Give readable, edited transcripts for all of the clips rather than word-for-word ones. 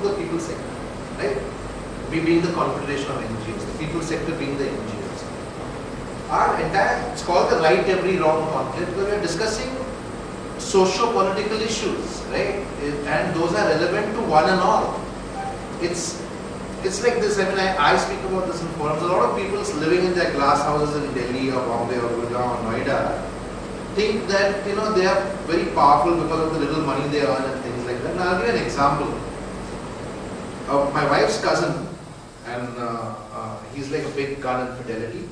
the people sector, right? We being the confederation of NGOs, the people sector being the NGOs. Our entire, it's called the right every wrong conclave, because we are discussing socio-political issues, right? And those are relevant to one and all. It's like this. I mean, I speak about this in forums. A lot of people living in their glass houses in Delhi or Bombay or Gurgaon or Noida think that they are very powerful because of the little money they earn and things like that. And I'll give you an example. My wife's cousin, and he's like a big gun in Fidelity.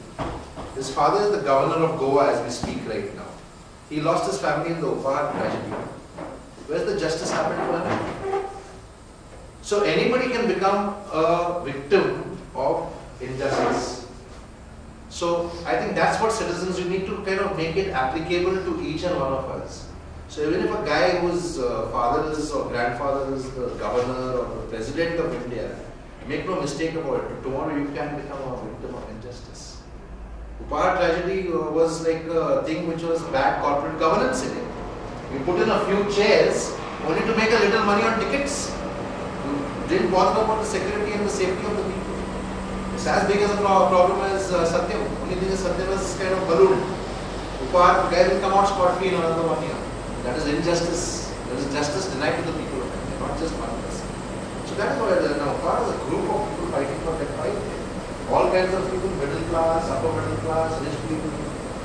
His father is the governor of Goa as we speak right now. He lost his family in the Upahar tragedy. Where's the justice happened for him? So anybody can become a victim of injustice. So I think that's what citizens, you need to kind of make it applicable to each and one of us. So even if a guy whose father is or grandfather is the governor or the president of India, make no mistake about it, tomorrow you can become a victim of injustice. Upahar tragedy was like a thing which was bad corporate governance in it. You put in a few chairs only to make a little money on tickets. Didn't bother about the security and the safety of the people. It's as big as a problem as Satyam. Only thing is Satyam is kind of ballooned. Upahar, the guy will come out scot-free in another 1 year. That is injustice. That is justice denied to the people of India, not just one person. So that is why now Upahar is a group of people fighting for that fight. All kinds of people, middle class, upper middle class, rich people.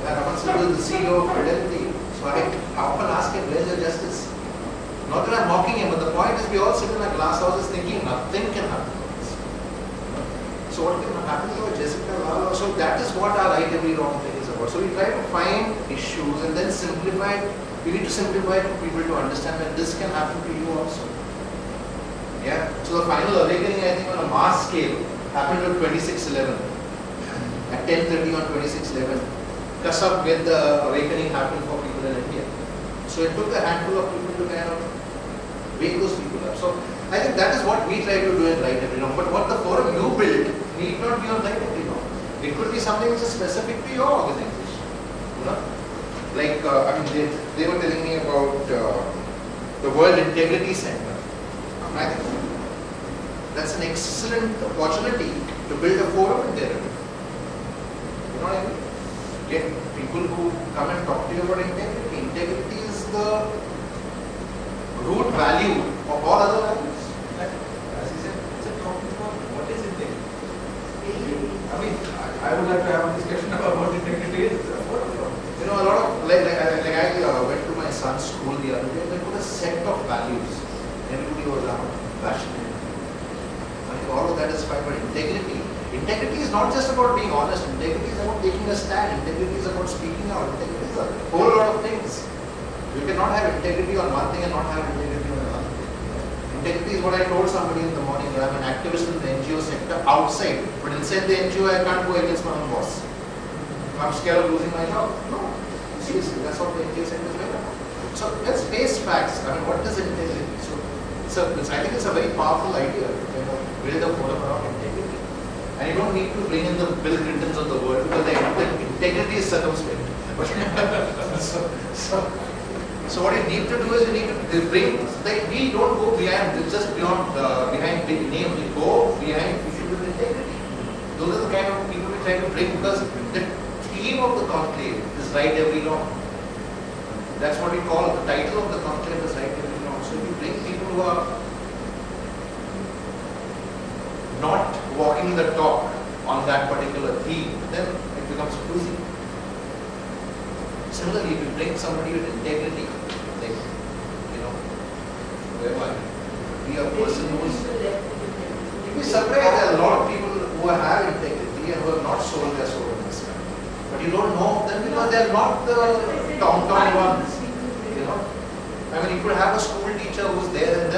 Raman Singhal is the CEO of Fidelity. So I often ask him, where's your justice? Not that I'm mocking him, but the point is we all sit in our glass houses thinking nothing can happen to us. So what can happen to Jessica Lal? So that is what our right every wrong thing is about. So we try to find issues and then simplify it. We need to simplify it for people to understand that this can happen to you also. Yeah. So the final awakening, I think, on a mass scale happened on 26/11. At 10:30 on 26/11. Kasab with the awakening happened for people in India. So it took a handful of people to kind of wake those people up. So I think that is what we try to do in Right Every Wrong. But what the forum you build need not be on Right Every Wrong. It could be something which is specific to your organization. Like I mean, they were telling me about the World Integrity Center. I think that's an excellent opportunity to build a forum in there. You know what I mean? Get people who come and talk to you about integrity. Integrity is the root value of all other values. As he said, it's a topic of what is integrity. I mean, I would like to have a discussion about what integrity is. A lot of like I went to my son's school the other day. They put a set of values. Everybody was passionate. I think all of that is fine, but integrity is not just about being honest. Integrity is about taking a stand. Integrity is about speaking out. Integrity is a whole lot of things. You cannot have integrity on one thing and not have integrity on another thing. Integrity is what I told somebody in the morning. I'm an activist in the NGO sector outside, but inside the NGO I can't go against my own boss. I'm scared of losing my job. No. Seriously, that's what the NGO sector is made of. So let's face facts. I mean, what is integrity? So I think it's a very powerful idea to kind of build a forum around integrity. And you don't need to bring in the Bill Clintons of the world because the integrity is circumspect. So what you need to do is you need to bring, like we don't go behind big names, we go behind people with integrity. Those are the kind of people we try to bring because the theme of the conclave is Right Every Wrong. That's what we call the title of the conclave is Right Every Wrong. So if you bring people who are not walking the talk on that particular theme, then it becomes cruisy. Similarly, if you bring somebody with integrity, like, be a person who's, you'd be surprised there are a lot of people who have integrity and who have not sold their soul in this country. But you don't know of them because they are not the downtown ones. I mean, you could have a school teacher who's there, and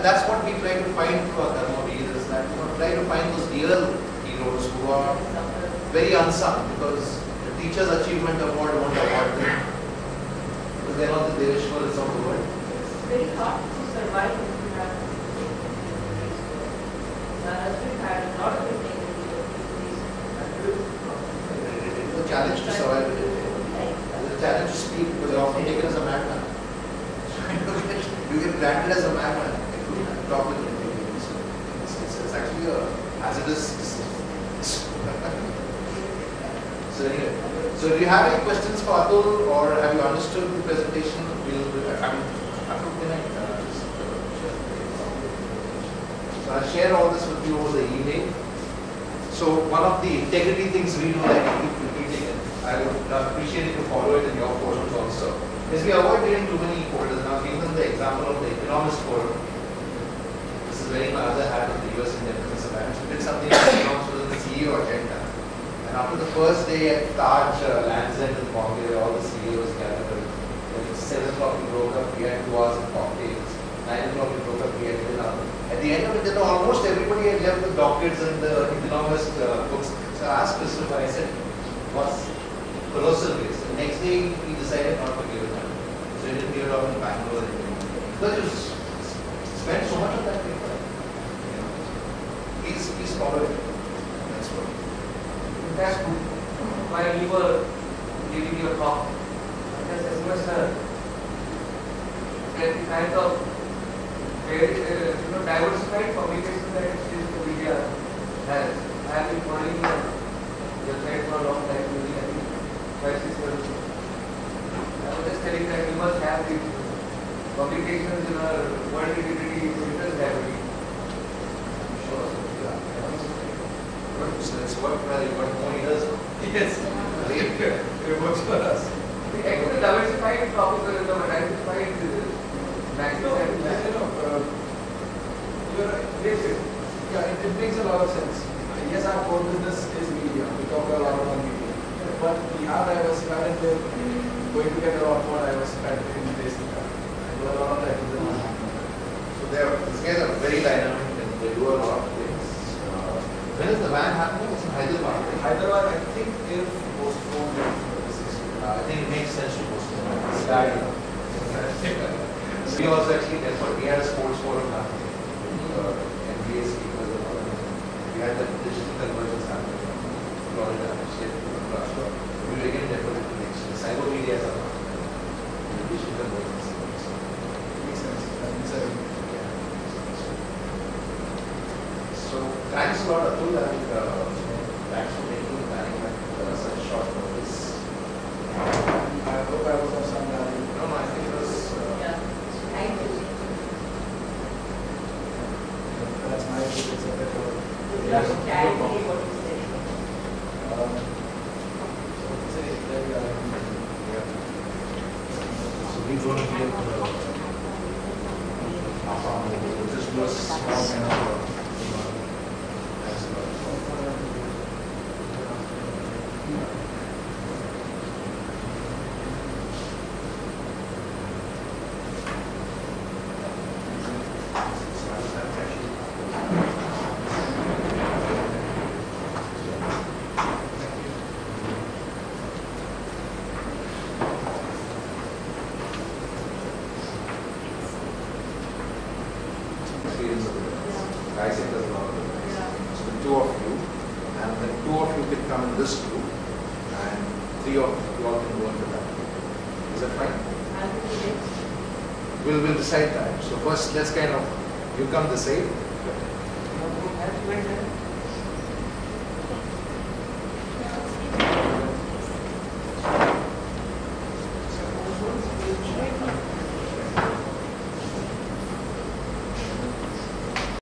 that's what we try to find for Dharma leaders, that try to find those real heroes who are very unsung because the Teacher's Achievement Award won't award them because they're not the Deveshwaras of the world. It's very hard to survive if you have my husband had a lot of integrity. It's a challenge to survive. It's a challenge to speak because you're often taken as a madman. You get granted as a madman if you talk with integrity. So hazardous. So anyway, so if you have any questions for Atul or have you understood the presentation, Atul, can I so I'll share all this with you over the email. So one of the integrity things we do, like I keep repeating it, I would appreciate if you follow it in your forums also, is we avoid getting too many folders. Now, give them the example of the economist forum. This is wearing my other hat of the US Independence Alliance. We did something that belongs within the CEO agenda. And after the first day at Taj Land's End in Bombay, all the CEOs gathered. At 7 o'clock we broke up, we had 2 hours of cocktails. 9 o'clock we broke up, we had dinner. At the end of it, almost everybody had left with doctorates and the economist books. So I asked Christopher, I said, what's colossal waste? The next day he decided not to give it up. So he didn't give it up in Bangalore anymore. Because you spend so much of that paper. Please follow it. That's what. That's good. While you were giving your talk, as a semester, that kind of very diversified publication that Media has. I have been following the website for a long time, maybe I think 5-6 years. I was just telling that we must have these publications in our world integrity research library. Sure. So it's worked well, you got more years. Yes. It works for us. Actually, diversified topics are diversified You're right. Yeah, it makes a lot of sense. Yes, our core business is media. We talk a lot about media. But we are diversified and we're going to get a lot more diversified in this. And do a lot of that. So these guys are very dynamic and they do a lot of things. When is the van happening? It's in Hyderabad. Right? Hyderabad, I think, if postponed for 6 I think it makes sense to postpone it. It's bad enough. We also actually deferred. We had a sports forum happening. NBA speakers and all that. We had the digital convergence happening. Florida, state, Florida. We will again defer it to next year. Cyber media is about the digital convergence. Makes sense. So thanks a lot, Atul, and thanks for making the planning at such short notice. I hope I was of some value. No, I think it was. Yeah. Thank you. That's my view. It's a bit of Good luck to carry what you said. So we're going to be able to just do a small kind of thanks a lot. Experience of it. I said there's a lot of it. So the 2 of you, and the 2 of you can come in this group, and 3 of you all can go into that group. Is that fine? I'll do it. We'll decide that. So first, let's kind of, you come this side. Have you went there?